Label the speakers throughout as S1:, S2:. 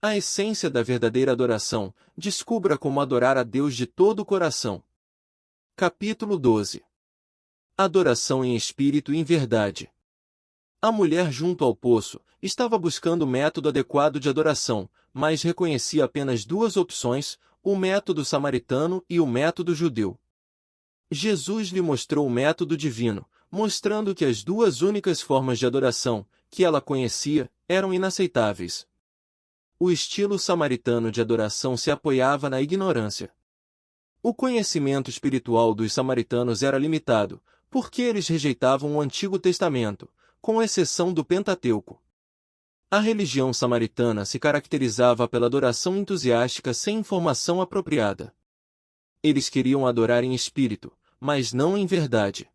S1: A essência da verdadeira adoração. Descubra como adorar a Deus de todo o coração. Capítulo 12. Adoração em espírito e em verdade. A mulher junto ao poço estava buscando o método adequado de adoração, mas reconhecia apenas duas opções, o método samaritano e o método judeu. Jesus lhe mostrou o método divino, mostrando que as duas únicas formas de adoração que ela conhecia eram inaceitáveis. O estilo samaritano de adoração se apoiava na ignorância. O conhecimento espiritual dos samaritanos era limitado, porque eles rejeitavam o Antigo Testamento, com exceção do Pentateuco. A religião samaritana se caracterizava pela adoração entusiástica sem informação apropriada. Eles queriam adorar em espírito, mas não em verdade.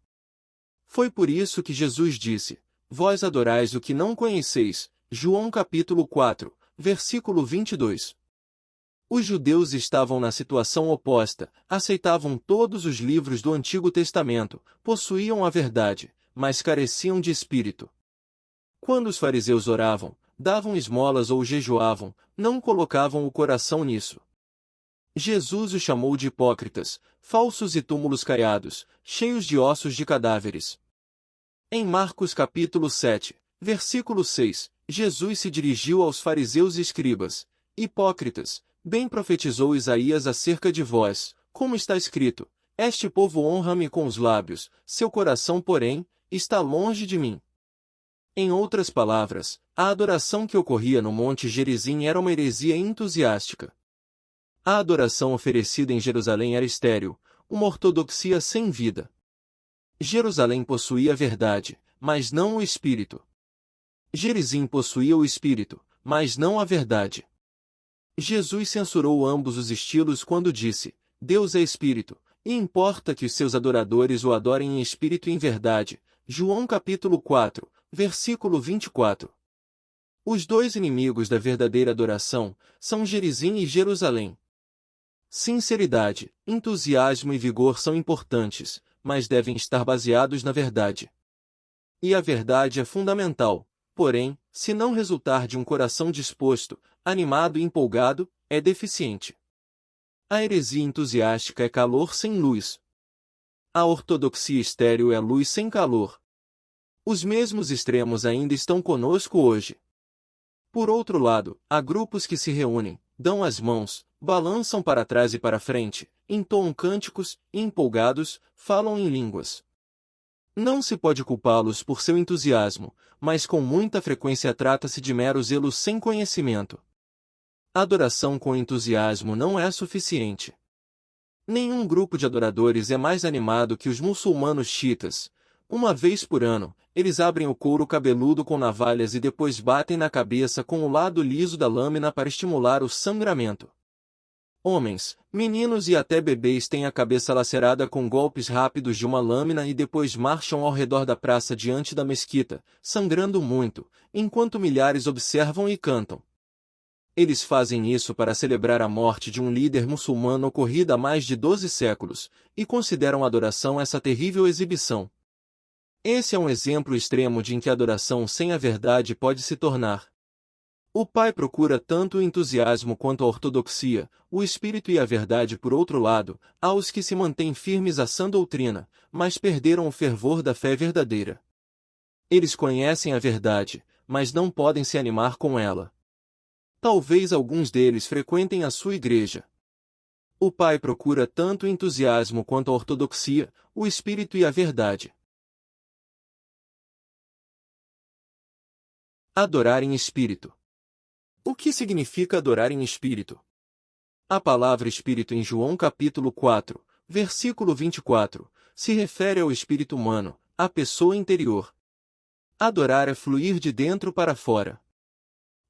S1: Foi por isso que Jesus disse: Vós adorais o que não conheceis. João capítulo 4, versículo 22. Os judeus estavam na situação oposta, aceitavam todos os livros do Antigo Testamento, possuíam a verdade, mas careciam de espírito. Quando os fariseus oravam, davam esmolas ou jejuavam, não colocavam o coração nisso. Jesus os chamou de hipócritas, falsos e túmulos caiados, cheios de ossos de cadáveres. Em Marcos capítulo 7, versículo 6, Jesus se dirigiu aos fariseus e escribas: Hipócritas, bem profetizou Isaías acerca de vós, como está escrito: Este povo honra-me com os lábios, seu coração, porém, está longe de mim. Em outras palavras, a adoração que ocorria no Monte Gerizim era uma heresia entusiástica. A adoração oferecida em Jerusalém era estéril, uma ortodoxia sem vida. Jerusalém possuía a verdade, mas não o espírito. Gerizim possuía o espírito, mas não a verdade. Jesus censurou ambos os estilos quando disse: Deus é espírito, e importa que os seus adoradores o adorem em espírito e em verdade. João capítulo 4, versículo 24. Os dois inimigos da verdadeira adoração são Gerizim e Jerusalém. Sinceridade, entusiasmo e vigor são importantes, mas devem estar baseados na verdade. E a verdade é fundamental, porém, se não resultar de um coração disposto, animado e empolgado, é deficiente. A heresia entusiástica é calor sem luz. A ortodoxia estéril é luz sem calor. Os mesmos extremos ainda estão conosco hoje. Por outro lado, há grupos que se reúnem, dão as mãos, balançam para trás e para frente, entoam cânticos, empolgados, falam em línguas. Não se pode culpá-los por seu entusiasmo, mas com muita frequência trata-se de mero zelo sem conhecimento. A adoração com entusiasmo não é suficiente. Nenhum grupo de adoradores é mais animado que os muçulmanos xiitas. Uma vez por ano, eles abrem o couro cabeludo com navalhas e depois batem na cabeça com o lado liso da lâmina para estimular o sangramento. Homens, meninos e até bebês têm a cabeça lacerada com golpes rápidos de uma lâmina e depois marcham ao redor da praça diante da mesquita, sangrando muito, enquanto milhares observam e cantam. Eles fazem isso para celebrar a morte de um líder muçulmano ocorrida há mais de 12 séculos, e consideram a adoração essa terrível exibição. Esse é um exemplo extremo de em que a adoração sem a verdade pode se tornar. O Pai procura tanto o entusiasmo quanto a ortodoxia, o espírito e a verdade por outro lado, aos que se mantêm firmes à sã doutrina, mas perderam o fervor da fé verdadeira. Eles conhecem a verdade, mas não podem se animar com ela. Talvez alguns deles frequentem a sua igreja. O Pai procura tanto o entusiasmo quanto a ortodoxia, o espírito e a verdade. Adorar em espírito. O que significa adorar em espírito? A palavra espírito em João capítulo 4, versículo 24, se refere ao espírito humano, à pessoa interior. Adorar é fluir de dentro para fora.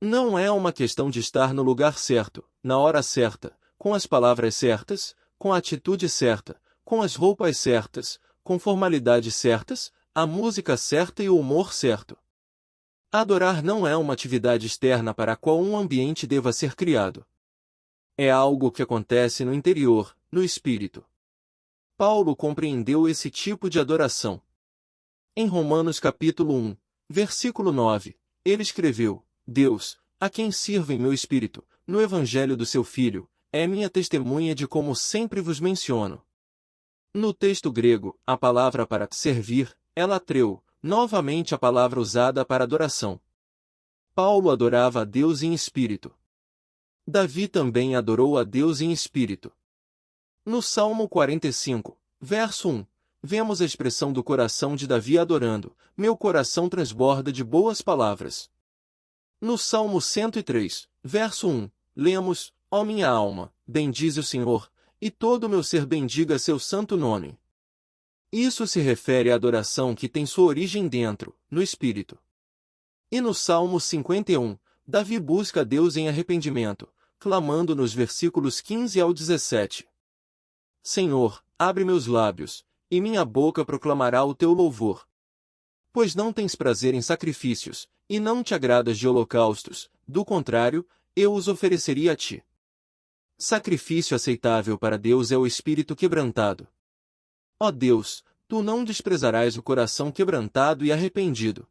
S1: Não é uma questão de estar no lugar certo, na hora certa, com as palavras certas, com a atitude certa, com as roupas certas, com formalidades certas, a música certa e o humor certo. Adorar não é uma atividade externa para a qual um ambiente deva ser criado. É algo que acontece no interior, no espírito. Paulo compreendeu esse tipo de adoração. Em Romanos capítulo 1, versículo 9, ele escreveu: Deus, a quem sirvo em meu espírito, no evangelho do seu Filho, é minha testemunha de como sempre vos menciono. No texto grego, a palavra para servir é latreu, novamente a palavra usada para adoração. Paulo adorava a Deus em espírito. Davi também adorou a Deus em espírito. No Salmo 45, verso 1, vemos a expressão do coração de Davi adorando: meu coração transborda de boas palavras. No Salmo 103, verso 1, lemos: ó minha alma, bendize o Senhor, e todo o meu ser bendiga seu santo nome. Isso se refere à adoração que tem sua origem dentro, no espírito. E no Salmo 51, Davi busca a Deus em arrependimento, clamando nos versículos 15 ao 17. Senhor, abre meus lábios, e minha boca proclamará o teu louvor. Pois não tens prazer em sacrifícios, e não te agradas de holocaustos, do contrário, eu os ofereceria a ti. Sacrifício aceitável para Deus é o espírito quebrantado. Ó Deus, tu não desprezarás o coração quebrantado e arrependido.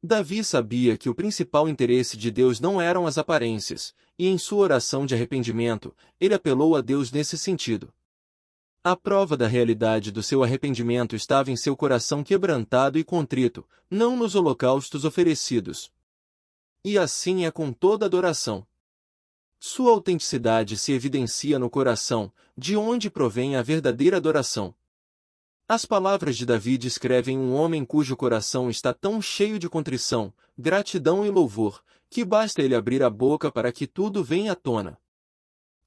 S1: Davi sabia que o principal interesse de Deus não eram as aparências, e em sua oração de arrependimento, ele apelou a Deus nesse sentido. A prova da realidade do seu arrependimento estava em seu coração quebrantado e contrito, não nos holocaustos oferecidos. E assim é com toda adoração. Sua autenticidade se evidencia no coração, de onde provém a verdadeira adoração. As palavras de Davi descrevem um homem cujo coração está tão cheio de contrição, gratidão e louvor, que basta ele abrir a boca para que tudo venha à tona.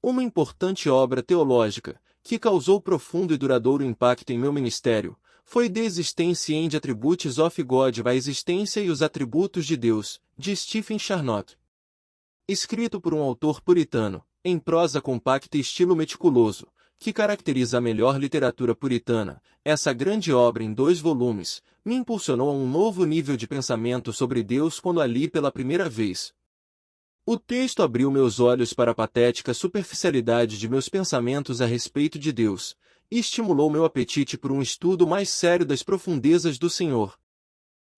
S1: Uma importante obra teológica, que causou profundo e duradouro impacto em meu ministério, foi The Existence and Attributes of God, a existência e os atributos de Deus, de Stephen Charnock. Escrito por um autor puritano, em prosa compacta e estilo meticuloso, que caracteriza a melhor literatura puritana, essa grande obra em 2 volumes, me impulsionou a um novo nível de pensamento sobre Deus quando a li pela primeira vez. O texto abriu meus olhos para a patética superficialidade de meus pensamentos a respeito de Deus, e estimulou meu apetite por um estudo mais sério das profundezas do Senhor.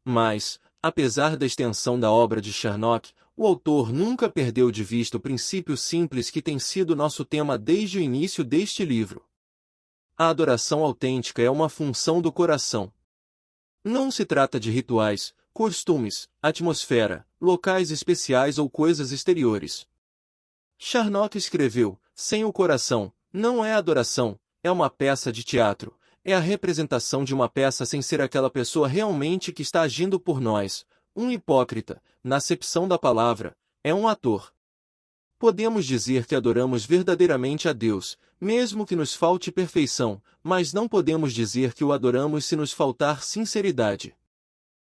S1: Mas, apesar da extensão da obra de Charnock, o autor nunca perdeu de vista o princípio simples que tem sido nosso tema desde o início deste livro. A adoração autêntica é uma função do coração. Não se trata de rituais, costumes, atmosfera, locais especiais ou coisas exteriores. Charnock escreveu: sem o coração, não é adoração, é uma peça de teatro, é a representação de uma peça sem ser aquela pessoa realmente que está agindo por nós. Um hipócrita, na acepção da palavra, é um ator. Podemos dizer que adoramos verdadeiramente a Deus, mesmo que nos falte perfeição, mas não podemos dizer que o adoramos se nos faltar sinceridade.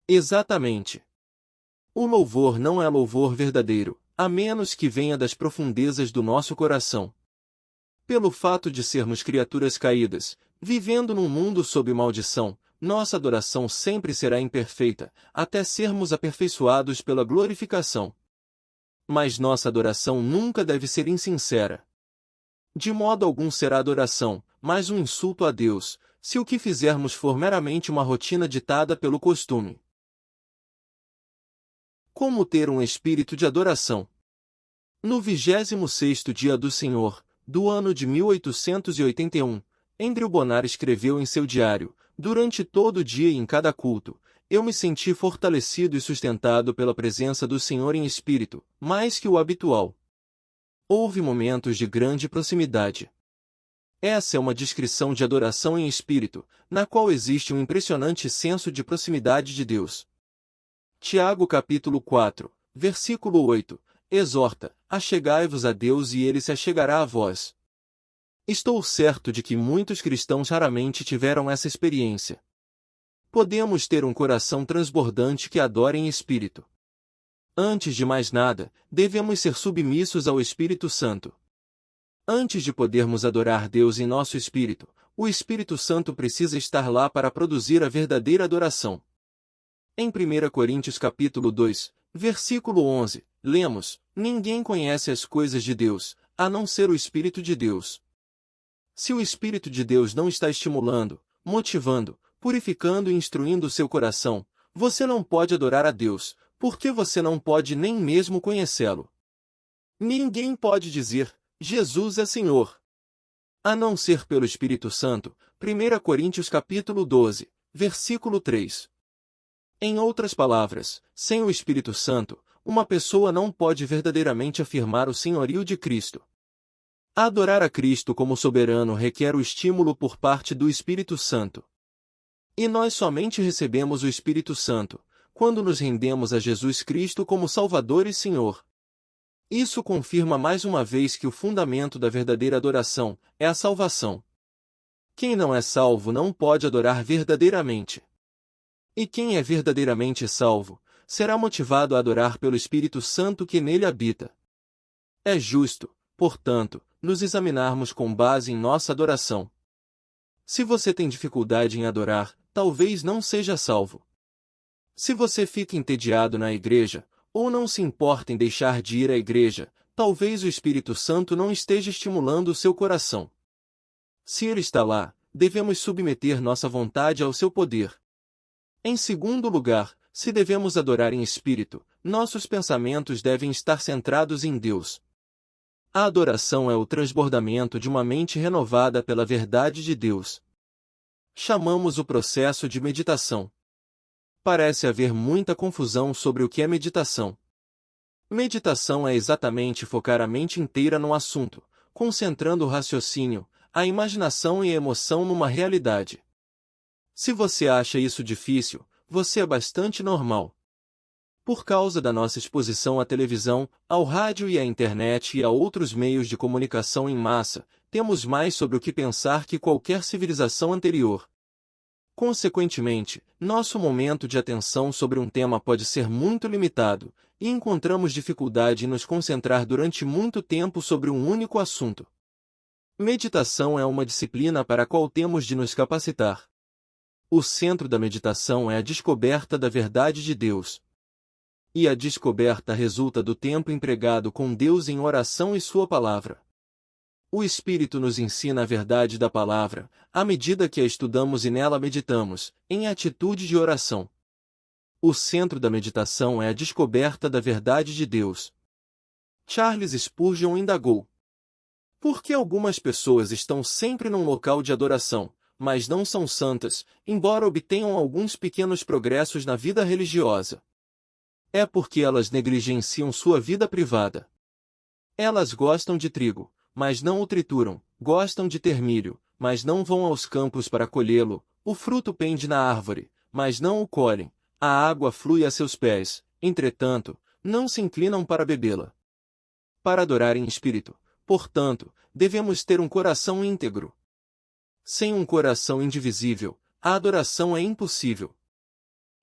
S1: Exatamente. O louvor não é louvor verdadeiro, a menos que venha das profundezas do nosso coração. Pelo fato de sermos criaturas caídas, vivendo num mundo sob maldição, nossa adoração sempre será imperfeita, até sermos aperfeiçoados pela glorificação. Mas nossa adoração nunca deve ser insincera. De modo algum será adoração, mas um insulto a Deus, se o que fizermos for meramente uma rotina ditada pelo costume. Como ter um espírito de adoração? No 26º dia do Senhor, do ano de 1881, Andrew Bonar escreveu em seu diário: durante todo o dia e em cada culto, eu me senti fortalecido e sustentado pela presença do Senhor em espírito, mais que o habitual. Houve momentos de grande proximidade. Essa é uma descrição de adoração em espírito, na qual existe um impressionante senso de proximidade de Deus. Tiago capítulo 4, versículo 8, exorta: achegai-vos a Deus e ele se achegará a vós. Estou certo de que muitos cristãos raramente tiveram essa experiência. Podemos ter um coração transbordante que adora em espírito. Antes de mais nada, devemos ser submissos ao Espírito Santo. Antes de podermos adorar Deus em nosso espírito, o Espírito Santo precisa estar lá para produzir a verdadeira adoração. Em 1 Coríntios capítulo 2, versículo 11, lemos: ninguém conhece as coisas de Deus, a não ser o Espírito de Deus. Se o Espírito de Deus não está estimulando, motivando, purificando e instruindo o seu coração, você não pode adorar a Deus, Porque você não pode nem mesmo conhecê-lo. Ninguém pode dizer, Jesus é Senhor, a não ser pelo Espírito Santo. 1 Coríntios capítulo 12, versículo 3. Em outras palavras, sem o Espírito Santo, uma pessoa não pode verdadeiramente afirmar o senhorio de Cristo. Adorar a Cristo como soberano requer o estímulo por parte do Espírito Santo. E nós somente recebemos o Espírito Santo quando nos rendemos a Jesus Cristo como Salvador e Senhor. Isso confirma mais uma vez que o fundamento da verdadeira adoração é a salvação. Quem não é salvo não pode adorar verdadeiramente. E quem é verdadeiramente salvo será motivado a adorar pelo Espírito Santo que nele habita. É justo, portanto, nos examinarmos com base em nossa adoração. Se você tem dificuldade em adorar, talvez não seja salvo. Se você fica entediado na igreja, ou não se importa em deixar de ir à igreja, talvez o Espírito Santo não esteja estimulando o seu coração. Se ele está lá, devemos submeter nossa vontade ao seu poder. Em segundo lugar, se devemos adorar em espírito, nossos pensamentos devem estar centrados em Deus. A adoração é o transbordamento de uma mente renovada pela verdade de Deus. Chamamos o processo de meditação. Parece haver muita confusão sobre o que é meditação. Meditação é exatamente focar a mente inteira num assunto, concentrando o raciocínio, a imaginação e a emoção numa realidade. Se você acha isso difícil, você é bastante normal. Por causa da nossa exposição à televisão, ao rádio e à internet e a outros meios de comunicação em massa, temos mais sobre o que pensar que qualquer civilização anterior. Consequentemente, nosso momento de atenção sobre um tema pode ser muito limitado, e encontramos dificuldade em nos concentrar durante muito tempo sobre um único assunto. Meditação é uma disciplina para a qual temos de nos capacitar. O centro da meditação é a descoberta da verdade de Deus. E a descoberta resulta do tempo empregado com Deus em oração e sua palavra. O Espírito nos ensina a verdade da palavra, à medida que a estudamos e nela meditamos, em atitude de oração. O centro da meditação é a descoberta da verdade de Deus. Charles Spurgeon indagou: por que algumas pessoas estão sempre num local de adoração, mas não são santas, embora obtenham alguns pequenos progressos na vida religiosa? É porque elas negligenciam sua vida privada. Elas gostam de trigo, mas não o trituram, gostam de ter milho, mas não vão aos campos para colhê-lo, o fruto pende na árvore, mas não o colhem, a água flui a seus pés, entretanto, não se inclinam para bebê-la. Para adorar em espírito, portanto, devemos ter um coração íntegro. Sem um coração indivisível, a adoração é impossível.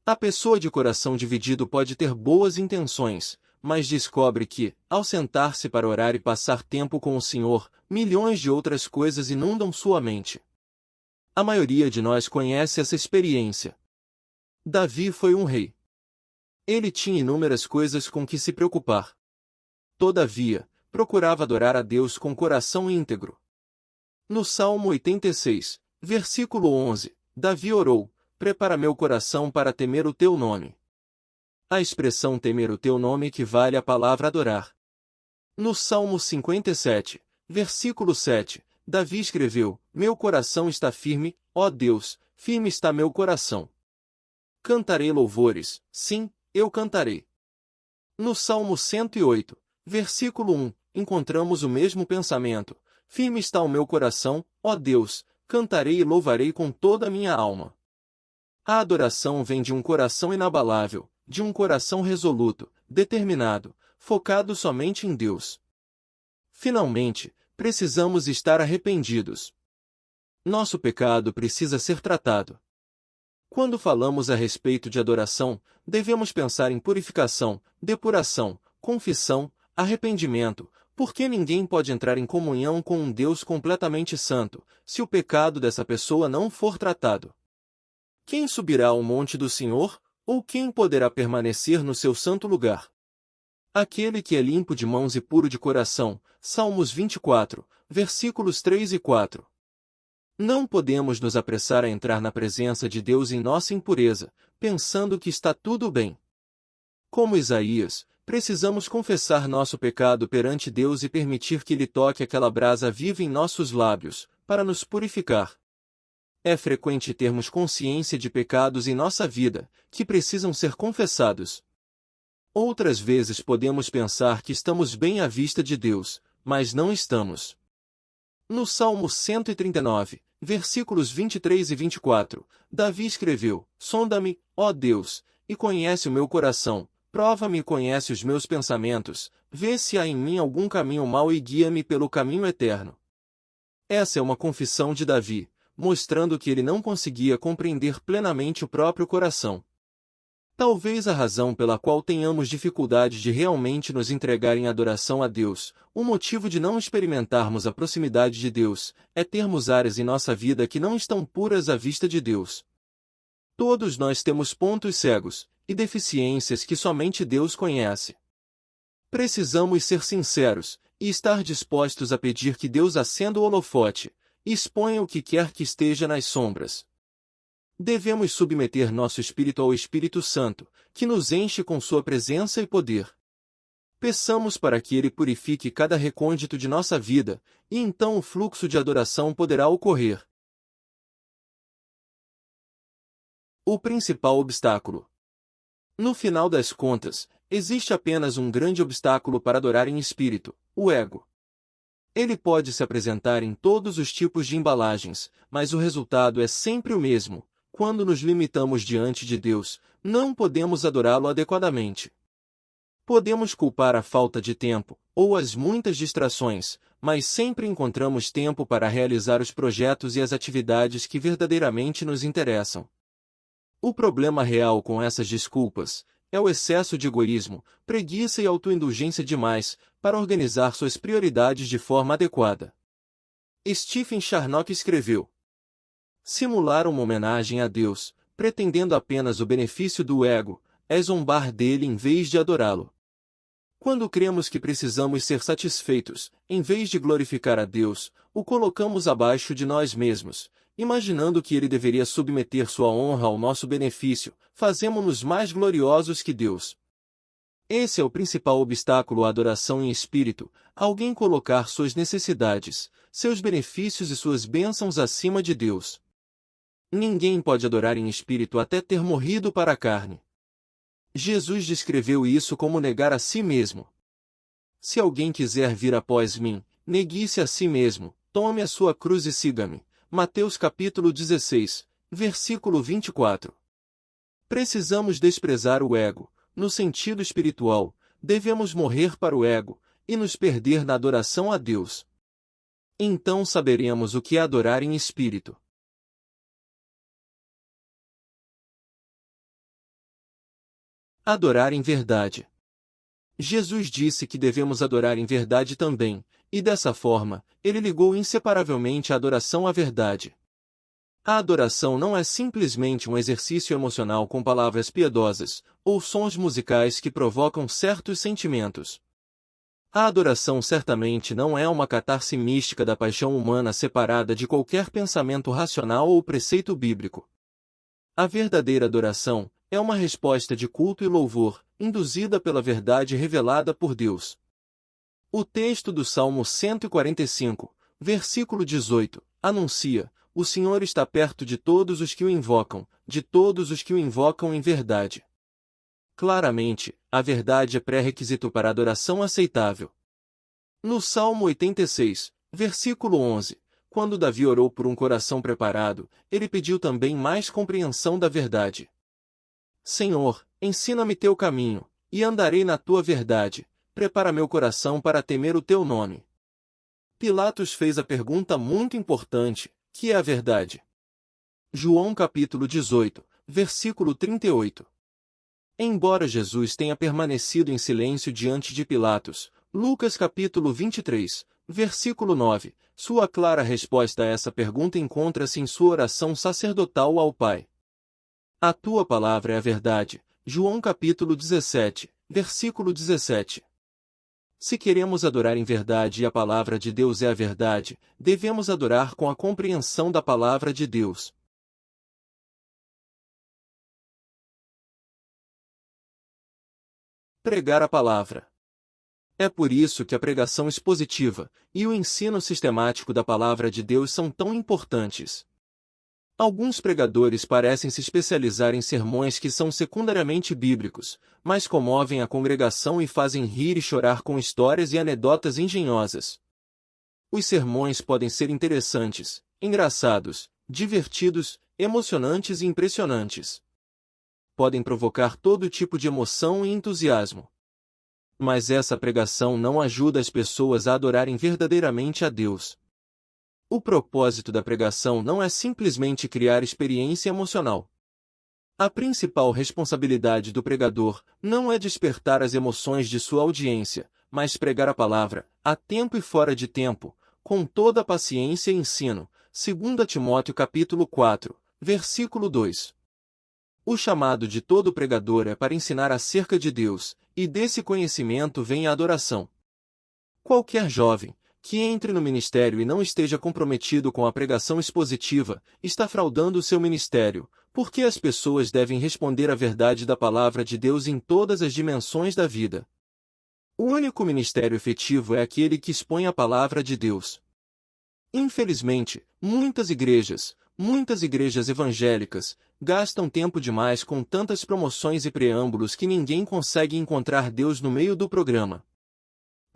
S1: A pessoa de coração dividido pode ter boas intenções, mas descobre que, ao sentar-se para orar e passar tempo com o Senhor, milhões de outras coisas inundam sua mente. A maioria de nós conhece essa experiência. Davi foi um rei. Ele tinha inúmeras coisas com que se preocupar. Todavia, procurava adorar a Deus com coração íntegro. No Salmo 86, versículo 11, Davi orou: prepara meu coração para temer o teu nome. A expressão temer o teu nome equivale à palavra adorar. No Salmo 57, versículo 7, Davi escreveu: meu coração está firme, ó Deus, firme está meu coração. Cantarei louvores, sim, eu cantarei. No Salmo 108, versículo 1, encontramos o mesmo pensamento: firme está o meu coração, ó Deus, cantarei e louvarei com toda a minha alma. A adoração vem de um coração inabalável, de um coração resoluto, determinado, focado somente em Deus. Finalmente, precisamos estar arrependidos. Nosso pecado precisa ser tratado. Quando falamos a respeito de adoração, devemos pensar em purificação, depuração, confissão, arrependimento, porque ninguém pode entrar em comunhão com um Deus completamente santo, se o pecado dessa pessoa não for tratado. Quem subirá ao monte do Senhor, ou quem poderá permanecer no seu santo lugar? Aquele que é limpo de mãos e puro de coração. Salmos 24, versículos 3 e 4. Não podemos nos apressar a entrar na presença de Deus em nossa impureza, pensando que está tudo bem. Como Isaías, precisamos confessar nosso pecado perante Deus e permitir que Ele toque aquela brasa viva em nossos lábios, para nos purificar. É frequente termos consciência de pecados em nossa vida, que precisam ser confessados. Outras vezes podemos pensar que estamos bem à vista de Deus, mas não estamos. No Salmo 139, versículos 23 e 24, Davi escreveu: Sonda-me, ó Deus, e conhece o meu coração, prova-me e conhece os meus pensamentos, vê se há em mim algum caminho mau e guia-me pelo caminho eterno. Essa é uma confissão de Davi, mostrando que ele não conseguia compreender plenamente o próprio coração. Talvez a razão pela qual tenhamos dificuldade de realmente nos entregar em adoração a Deus, o motivo de não experimentarmos a proximidade de Deus, é termos áreas em nossa vida que não estão puras à vista de Deus. Todos nós temos pontos cegos e deficiências que somente Deus conhece. Precisamos ser sinceros e estar dispostos a pedir que Deus acenda o holofote e exponha o que quer que esteja nas sombras. Devemos submeter nosso espírito ao Espírito Santo, que nos enche com sua presença e poder. Peçamos para que Ele purifique cada recôndito de nossa vida, e então o fluxo de adoração poderá ocorrer. O principal obstáculo. No final das contas, existe apenas um grande obstáculo para adorar em espírito: o ego. Ele pode se apresentar em todos os tipos de embalagens, mas o resultado é sempre o mesmo. Quando nos limitamos diante de Deus, não podemos adorá-lo adequadamente. Podemos culpar a falta de tempo, ou as muitas distrações, mas sempre encontramos tempo para realizar os projetos e as atividades que verdadeiramente nos interessam. O problema real com essas desculpas é o excesso de egoísmo, preguiça e autoindulgência demais para organizar suas prioridades de forma adequada. Stephen Charnock escreveu: simular uma homenagem a Deus, pretendendo apenas o benefício do ego, é zombar dele em vez de adorá-lo. Quando cremos que precisamos ser satisfeitos, em vez de glorificar a Deus, o colocamos abaixo de nós mesmos, imaginando que ele deveria submeter sua honra ao nosso benefício, fazemo-nos mais gloriosos que Deus. Esse é o principal obstáculo à adoração em espírito: alguém colocar suas necessidades, seus benefícios e suas bênçãos acima de Deus. Ninguém pode adorar em espírito até ter morrido para a carne. Jesus descreveu isso como negar a si mesmo. Se alguém quiser vir após mim, negue-se a si mesmo, tome a sua cruz e siga-me. Mateus capítulo 16, versículo 24. Precisamos desprezar o ego. No sentido espiritual, devemos morrer para o ego e nos perder na adoração a Deus. Então saberemos o que é adorar em espírito. Adorar em verdade. Jesus disse que devemos adorar em verdade também, e dessa forma, ele ligou inseparavelmente a adoração à verdade. A adoração não é simplesmente um exercício emocional com palavras piedosas, ou sons musicais que provocam certos sentimentos. A adoração certamente não é uma catarse mística da paixão humana separada de qualquer pensamento racional ou preceito bíblico. A verdadeira adoração é uma resposta de culto e louvor, induzida pela verdade revelada por Deus. O texto do Salmo 145, versículo 18, anuncia: o Senhor está perto de todos os que o invocam, de todos os que o invocam em verdade. Claramente, a verdade é pré-requisito para a adoração aceitável. No Salmo 86, versículo 11, quando Davi orou por um coração preparado, ele pediu também mais compreensão da verdade. Senhor, ensina-me teu caminho, e andarei na tua verdade. Prepara meu coração para temer o teu nome. Pilatos fez a pergunta muito importante: que é a verdade? João capítulo 18, versículo 38. Embora Jesus tenha permanecido em silêncio diante de Pilatos, Lucas capítulo 23, versículo 9, sua clara resposta a essa pergunta encontra-se em sua oração sacerdotal ao Pai. A tua palavra é a verdade. João capítulo 17, versículo 17. Se queremos adorar em verdade e a palavra de Deus é a verdade, devemos adorar com a compreensão da palavra de Deus. pregar a palavra. É por isso que a pregação expositiva e o ensino sistemático da palavra de Deus são tão importantes. Alguns pregadores parecem se especializar em sermões que são secundariamente bíblicos, mas comovem a congregação e fazem rir e chorar com histórias e anedotas engenhosas. Os sermões podem ser interessantes, engraçados, divertidos, emocionantes e impressionantes. Podem provocar todo tipo de emoção e entusiasmo. Mas essa pregação não ajuda as pessoas a adorarem verdadeiramente a Deus. O propósito da pregação não é simplesmente criar experiência emocional. A principal responsabilidade do pregador não é despertar as emoções de sua audiência, mas pregar a palavra, a tempo e fora de tempo, com toda a paciência e ensino. 2 Timóteo capítulo 4, versículo 2. O chamado de todo pregador é para ensinar acerca de Deus, e desse conhecimento vem a adoração. Qualquer jovem que entre no ministério e não esteja comprometido com a pregação expositiva, está fraudando o seu ministério, porque as pessoas devem responder à verdade da palavra de Deus em todas as dimensões da vida. O único ministério efetivo é aquele que expõe a palavra de Deus. Infelizmente, muitas igrejas evangélicas, gastam tempo demais com tantas promoções e preâmbulos que ninguém consegue encontrar Deus no meio do programa.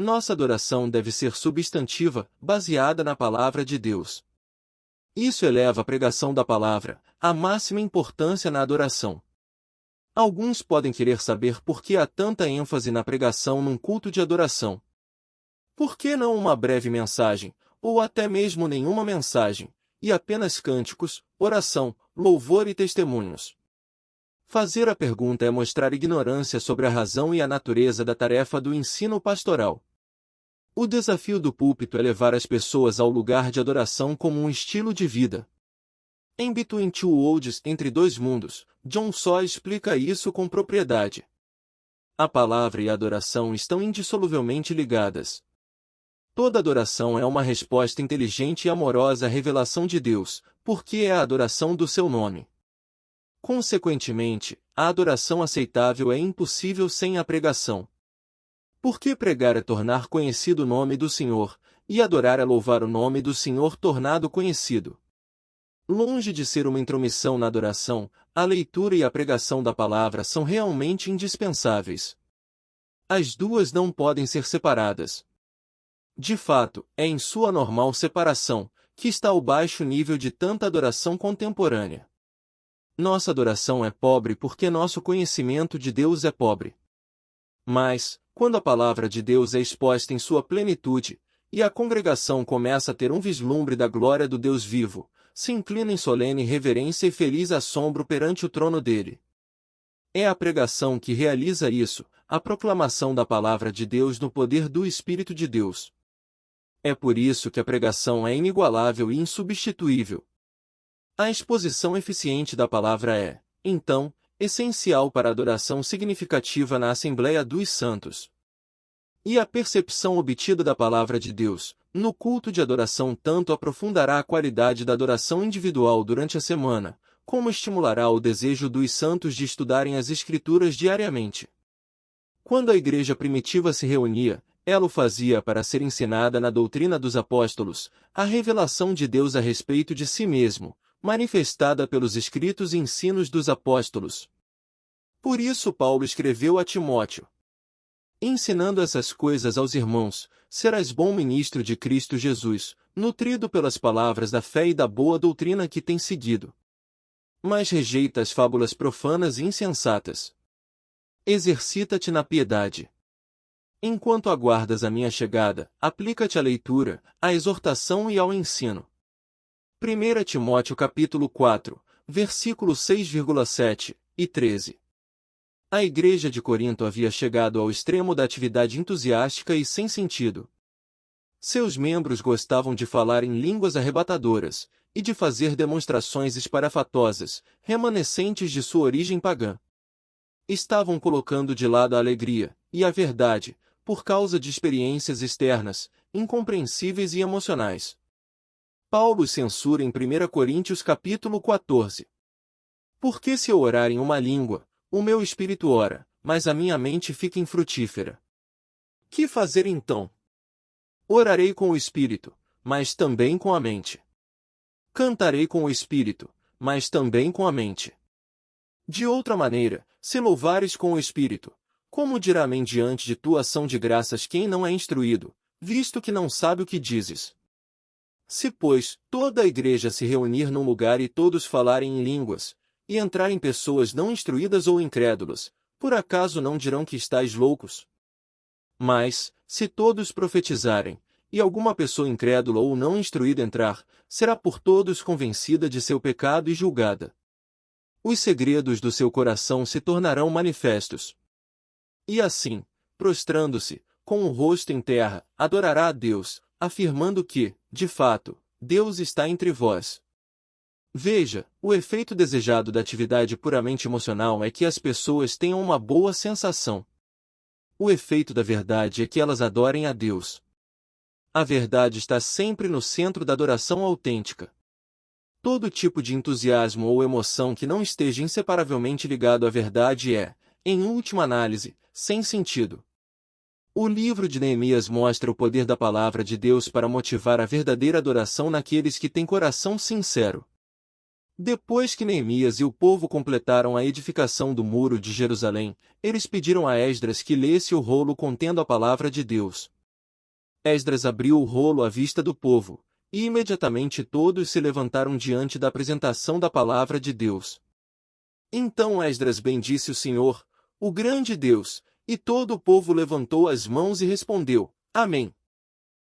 S1: Nossa adoração deve ser substantiva, baseada na palavra de Deus. Isso eleva a pregação da palavra, à máxima importância na adoração. Alguns podem querer saber por que há tanta ênfase na pregação num culto de adoração. Por que não uma breve mensagem, ou até mesmo nenhuma mensagem, e apenas cânticos, oração, louvor e testemunhos? Fazer a pergunta é mostrar ignorância sobre a razão e a natureza da tarefa do ensino pastoral. O desafio do púlpito é levar as pessoas ao lugar de adoração como um estilo de vida. Em Between Two Worlds, Entre Dois Mundos, John Shaw explica isso com propriedade. A palavra e a adoração estão indissoluvelmente ligadas. Toda adoração é uma resposta inteligente e amorosa à revelação de Deus, porque é a adoração do seu nome. Consequentemente, a adoração aceitável é impossível sem a pregação. Porque pregar é tornar conhecido o nome do Senhor, e adorar é louvar o nome do Senhor tornado conhecido. Longe de ser uma intromissão na adoração, a leitura e a pregação da palavra são realmente indispensáveis. As duas não podem ser separadas. De fato, é em sua normal separação que está o baixo nível de tanta adoração contemporânea. Nossa adoração é pobre porque nosso conhecimento de Deus é pobre. Mas, quando a palavra de Deus é exposta em sua plenitude, e a congregação começa a ter um vislumbre da glória do Deus vivo, se inclina em solene reverência e feliz assombro perante o trono dele. É a pregação que realiza isso, a proclamação da palavra de Deus no poder do Espírito de Deus. É por isso que a pregação é inigualável e insubstituível. A exposição eficiente da palavra é, então, essencial para a adoração significativa na Assembleia dos Santos. E a percepção obtida da palavra de Deus, no culto de adoração tanto aprofundará a qualidade da adoração individual durante a semana, como estimulará o desejo dos santos de estudarem as Escrituras diariamente. Quando a igreja primitiva se reunia, ela o fazia para ser ensinada na doutrina dos apóstolos, a revelação de Deus a respeito de si mesmo, manifestada pelos escritos e ensinos dos apóstolos. Por isso Paulo escreveu a Timóteo: ensinando essas coisas aos irmãos, serás bom ministro de Cristo Jesus, nutrido pelas palavras da fé e da boa doutrina que tens seguido. Mas rejeita as fábulas profanas e insensatas. Exercita-te na piedade. Enquanto aguardas a minha chegada, aplica-te à leitura, à exortação e ao ensino. 1 Timóteo capítulo 4, versículos 6,7 e 13. A igreja de Corinto havia chegado ao extremo da atividade entusiástica e sem sentido. Seus membros gostavam de falar em línguas arrebatadoras, e de fazer demonstrações esparafatosas, remanescentes de sua origem pagã. Estavam colocando de lado a alegria, e a verdade, por causa de experiências externas, incompreensíveis e emocionais. Paulo censura em 1 Coríntios capítulo 14. Porque se eu orar em uma língua, o meu espírito ora, mas a minha mente fica infrutífera. Que fazer então? Orarei com o espírito, mas também com a mente. Cantarei com o espírito, mas também com a mente. De outra maneira, se louvares com o espírito, como dirá amém diante de tua ação de graças quem não é instruído, visto que não sabe o que dizes? Se, pois, toda a igreja se reunir num lugar e todos falarem em línguas, e entrarem pessoas não instruídas ou incrédulas, por acaso não dirão que estáis loucos? Mas, se todos profetizarem, e alguma pessoa incrédula ou não instruída entrar, será por todos convencida de seu pecado e julgada. Os segredos do seu coração se tornarão manifestos. E assim, prostrando-se, com o rosto em terra, adorará a Deus, afirmando que, de fato, Deus está entre vós. Veja, o efeito desejado da atividade puramente emocional é que as pessoas tenham uma boa sensação. O efeito da verdade é que elas adorem a Deus. A verdade está sempre no centro da adoração autêntica. Todo tipo de entusiasmo ou emoção que não esteja inseparavelmente ligado à verdade é, em última análise, sem sentido. O livro de Neemias mostra o poder da palavra de Deus para motivar a verdadeira adoração naqueles que têm coração sincero. Depois que Neemias e o povo completaram a edificação do muro de Jerusalém, eles pediram a Esdras que lesse o rolo contendo a palavra de Deus. Esdras abriu o rolo à vista do povo, e imediatamente todos se levantaram diante da apresentação da palavra de Deus. Então Esdras bendisse o Senhor, o grande Deus, e todo o povo levantou as mãos e respondeu: Amém.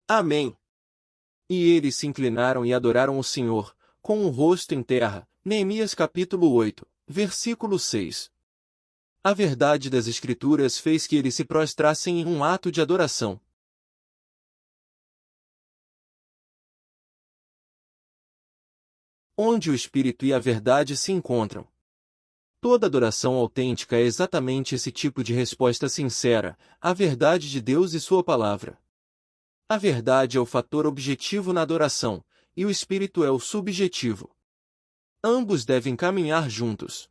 S1: Amém. E eles se inclinaram e adoraram o Senhor, com o rosto em terra. Neemias capítulo 8, versículo 6. A verdade das Escrituras fez que eles se prostrassem em um ato de adoração. Onde o Espírito e a verdade se encontram. Toda adoração autêntica é exatamente esse tipo de resposta sincera, à verdade de Deus e sua palavra. A verdade é o fator objetivo na adoração, e o Espírito é o subjetivo. Ambos devem caminhar juntos.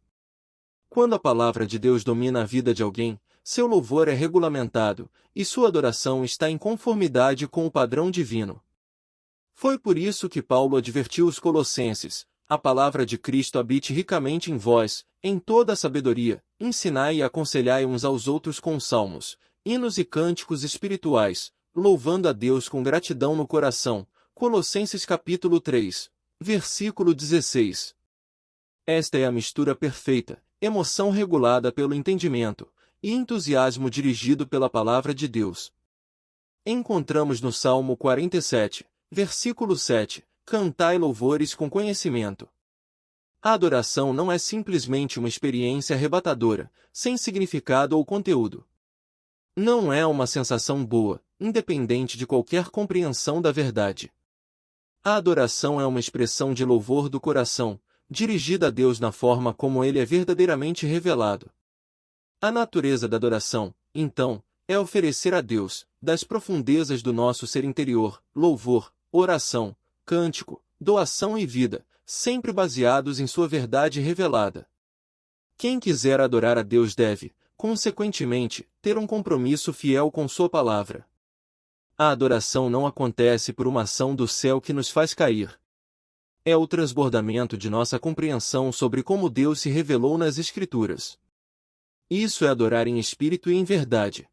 S1: Quando a palavra de Deus domina a vida de alguém, seu louvor é regulamentado, e sua adoração está em conformidade com o padrão divino. Foi por isso que Paulo advertiu os colossenses: a palavra de Cristo habite ricamente em vós, em toda a sabedoria, ensinai e aconselhai uns aos outros com salmos, hinos e cânticos espirituais, louvando a Deus com gratidão no coração. Colossenses capítulo 3, versículo 16. Esta é a mistura perfeita, emoção regulada pelo entendimento, e entusiasmo dirigido pela palavra de Deus. Encontramos no Salmo 47, versículo 7, cantai louvores com conhecimento. A adoração não é simplesmente uma experiência arrebatadora, sem significado ou conteúdo. Não é uma sensação boa, independente de qualquer compreensão da verdade. A adoração é uma expressão de louvor do coração, dirigida a Deus na forma como ele é verdadeiramente revelado. A natureza da adoração, então, é oferecer a Deus, das profundezas do nosso ser interior, louvor, oração, cântico, doação e vida, sempre baseados em sua verdade revelada. Quem quiser adorar a Deus deve, consequentemente, ter um compromisso fiel com sua palavra. A adoração não acontece por uma ação do céu que nos faz cair. É o transbordamento de nossa compreensão sobre como Deus se revelou nas Escrituras. Isso é adorar em espírito e em verdade.